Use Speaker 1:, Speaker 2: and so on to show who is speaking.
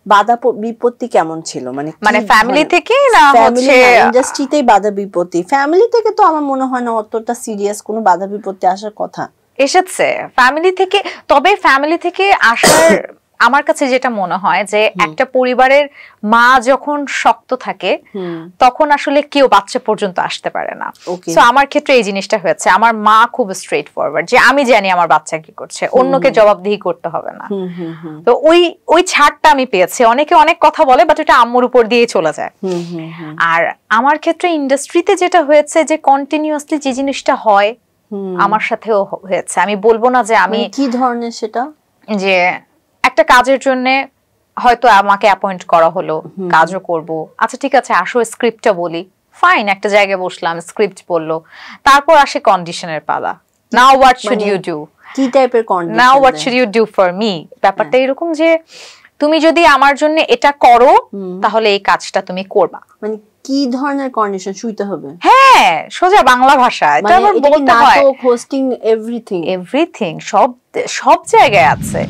Speaker 1: বাধা বিপত্তি কেমন ছিল,
Speaker 2: মানে ফ্যামিলি থেকে না হচ্ছে
Speaker 1: ইন্ডাস্ট্রিতেই বাধা বিপত্তি? ফ্যামিলি থেকে তো আমার মনে হয় না অতটা সিরিয়াস কোনো বাধা বিপত্তি আসার কথা।
Speaker 2: এসেছে ফ্যামিলি থেকে, তবে ফ্যামিলি থেকে আসার আমার কাছে যেটা মনে হয় যে একটা পরিবারের মা যখন শক্ত থাকে তখন আসলে কেউ বাচ্চা পর্যন্ত আসতে পারে না। তো আমার ক্ষেত্রে এই জিনিসটা হয়েছে, আমার মা খুব স্ট্রেট ফরওয়ার্ড, যে আমি জানি আমার বাচ্চা কি করছে, অন্যকে জবাবদিহি করতে হবে না। তো ওই ছাড়টা আমি পেয়েছি। অনেকে অনেক কথা বলে বাট এটা আম্মুর উপর দিয়ে চলে যায়। আর আমার ক্ষেত্রে ইন্ডাস্ট্রিতে যেটা হয়েছে যে কন্টিনিউয়াসলি যে জিনিসটা হয় আমার সাথেও হয়েছে। আমি বলবো না যে আমি
Speaker 1: কি ধরনের সেটা,
Speaker 2: যে একটা কাজের জন্য হয়তো আমাকে অ্যাপয়েন্ট করা হলো, কাজও করব, আচ্ছা ঠিক আছে আসো স্ক্রিপ্টটা বলি, ফাইন, একটা জায়গায় বসলাম স্ক্রিপ্ট বললো, তারপর আসে কন্ডিশনের পালা। Now what should you do,
Speaker 1: কি টাইপের condition,
Speaker 2: now what should you do for me. ব্যাপারটা এরকম যে তুমি যদি আমার জন্য এটা করো তাহলে এই কাজটা তুমি করবা।
Speaker 1: মানে কি ধরনের কন্ডিশন? শুইতে হবে?
Speaker 2: হ্যাঁ, সোজা বাংলা ভাষা, এটা আবার বলতে হয়।
Speaker 1: নাটক, হোস্টিং, এভরিথিং
Speaker 2: সব জায়গায় আছে।